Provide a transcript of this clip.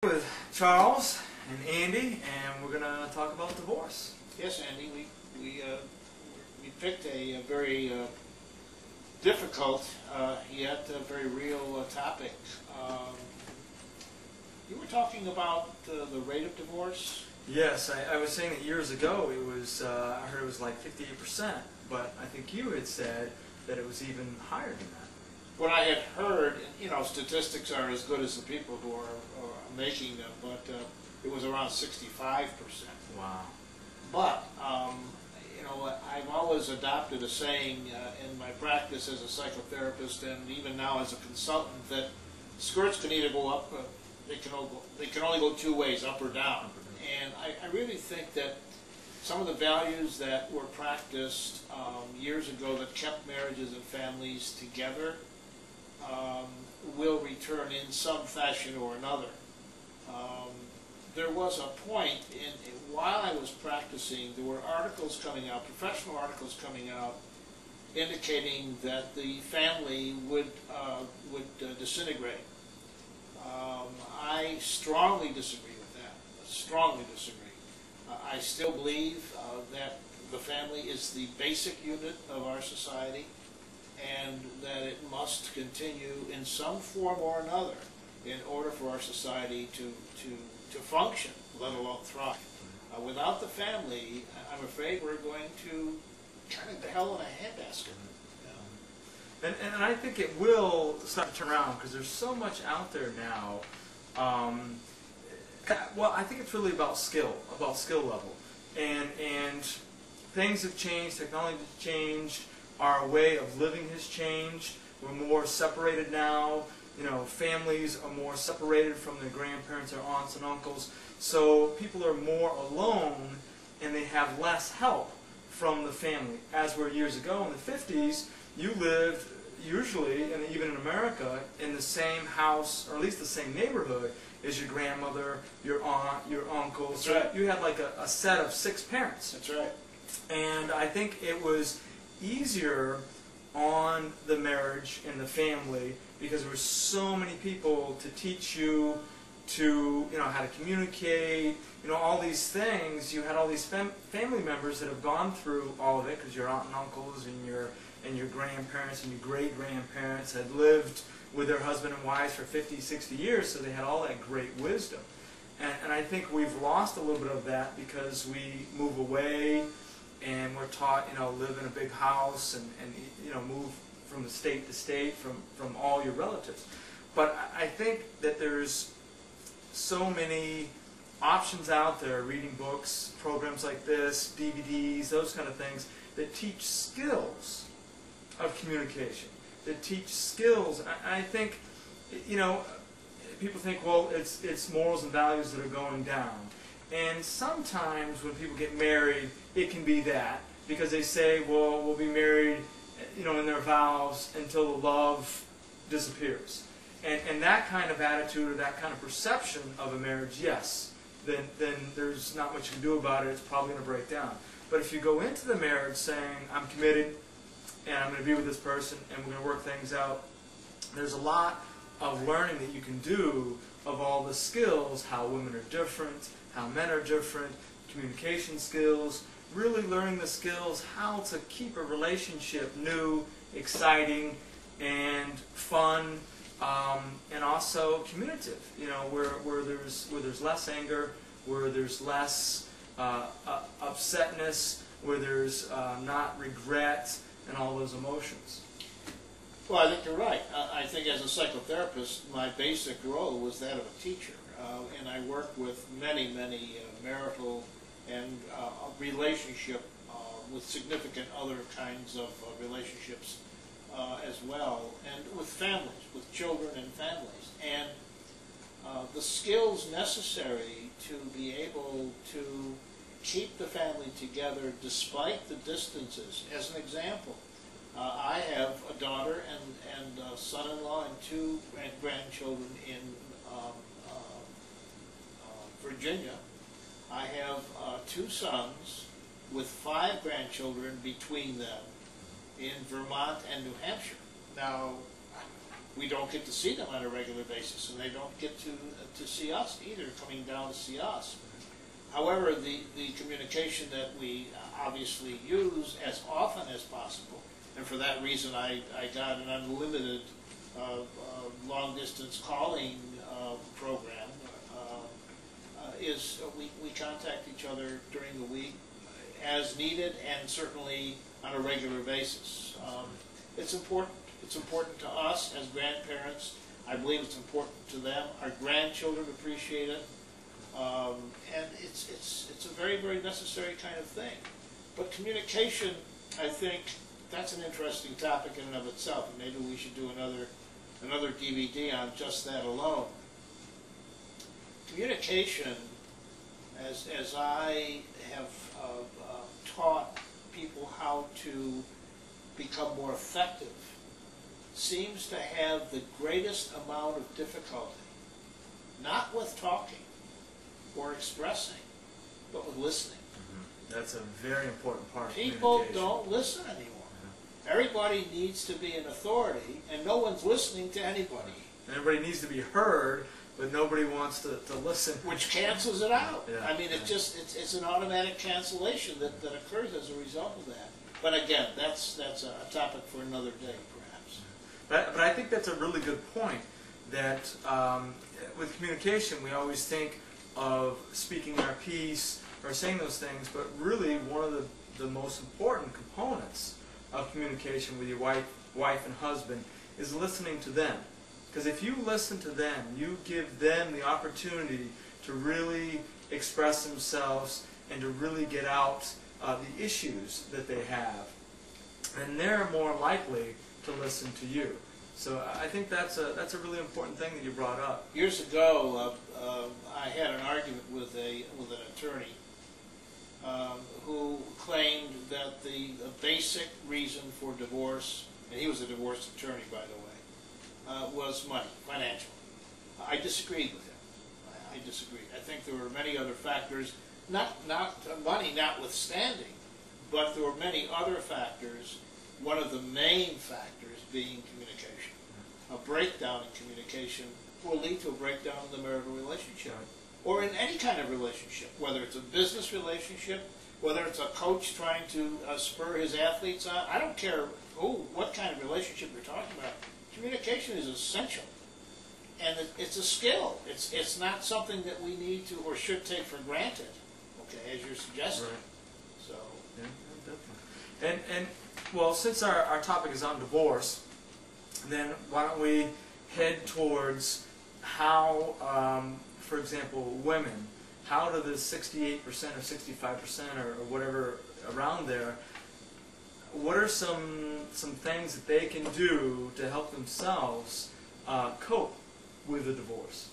With Charles and Andy, and we're going to talk about divorce. Yes, Andy, we picked a very difficult yet very real topic. You were talking about the rate of divorce? Yes, I was saying that years ago it was, I heard it was like 58%, but I think you had said that it was even higher than that. What I had heard, statistics are as good as the people who are making them, but it was around 65%. Wow. But, I've always adopted a saying in my practice as a psychotherapist and even now as a consultant that skirts can either go up, they can only go two ways, up or down. And I really think that some of the values that were practiced years ago that kept marriages and families together will return in some fashion or another. There was a point while I was practicing, there were articles coming out, professional articles coming out, indicating that the family would disintegrate. I strongly disagree with that. Strongly disagree. I still believe that the family is the basic unit of our society, and that it must continue in some form or another in order for our society to function, let alone thrive. Without the family, I'm afraid we're going to kind of hell in a handbasket. And I think it will start to turn around because there's so much out there now. Well, I think it's really about skill level. And things have changed, technology has changed, our way of living has changed. We're more separated now. Families are more separated from their grandparents or aunts and uncles. So people are more alone and they have less help from the family. As were years ago in the 50s, you lived usually, and even in America, in the same house, or at least the same neighborhood, as your grandmother, your aunt, your uncle. That's so right. You had like a set of 6 parents. That's right. And I think it was easier on the marriage and the family because there were so many people to teach you to, how to communicate, all these things. You had all these family members that have gone through all of it because your aunt and uncles and your grandparents and your great-grandparents had lived with their husband and wives for 50, 60 years, so they had all that great wisdom. And I think we've lost a little bit of that because we move away and we're taught, live in a big house and move from state to state from all your relatives. But I think that there's so many options out there, reading books, programs like this, DVDs, those kind of things, that teach skills of communication, that teach skills. I think, people think, well, it's morals and values that are going down. And sometimes when people get married, it can be that, because they say, well, we'll be married, in their vows until the love disappears. And that kind of attitude or that kind of perception of a marriage, yes, then there's not much you can do about it. It's probably going to break down. But if you go into the marriage saying, I'm committed, and I'm going to be with this person, and we're going to work things out, there's a lot of learning that you can do of all the skills, how women are different, how men are different, communication skills, really learning the skills how to keep a relationship new, exciting, and fun, and also communicative. Where there's less anger, where there's less upsetness, where there's not regret and all those emotions. Well, I think you're right. I think as a psychotherapist, my basic role was that of a teacher. And I work with many marital and relationship with significant other kinds of relationships as well, and with families, with children and families. And the skills necessary to be able to keep the family together despite the distances. As an example, I have a daughter and a son-in-law and 2 grandchildren in Virginia. I have 2 sons with 5 grandchildren between them in Vermont and New Hampshire. Now, we don't get to see them on a regular basis, and they don't get to see us either, coming down to see us. However, the communication that we obviously use as often as possible, and for that reason I got an unlimited long-distance calling program, is we contact each other during the week as needed, and certainly on a regular basis. It's important. It's important to us as grandparents. I believe it's important to them. Our grandchildren appreciate it. And it's a very, very necessary kind of thing. But communication, I think, that's an interesting topic in and of itself. And maybe we should do another DVD on just that alone. Communication, as I have taught people how to become more effective, seems to have the greatest amount of difficulty, not with talking or expressing, but with listening. That's a very important part of People communication. don't listen anymore. Everybody needs to be an authority, and no one's listening to anybody. And everybody needs to be heard, but nobody wants to listen. Which cancels it out. Yeah, I mean, it's an automatic cancellation that occurs as a result of that. But again, that's a topic for another day, perhaps. But I think that's a really good point, that with communication we always think of speaking our piece or saying those things, but really one of the most important components of communication with your wife and husband is listening to them. Because if you listen to them, you give them the opportunity to really express themselves and to really get out the issues that they have, and they're more likely to listen to you. So I think that's a really important thing that you brought up. Years ago, I had an argument with an attorney who claimed that the basic reason for divorce, and he was a divorce attorney, by the way, was money, financial. I disagreed with him. I disagreed. I think there were many other factors, not money notwithstanding, but there were many other factors, one of the main factors being communication. A breakdown in communication will lead to a breakdown in the marital relationship, or in any kind of relationship, whether it's a business relationship, whether it's a coach trying to spur his athletes on. I don't care what kind of relationship you're talking about. Communication is essential, and it's a skill. It's not something that we need to or should take for granted, okay, as you're suggesting. Right. So. Yeah, definitely. And well, since our topic is on divorce, then why don't we head towards how, for example, women, how do the 68% or 65% or whatever around there, what are some things that they can do to help themselves cope with a divorce?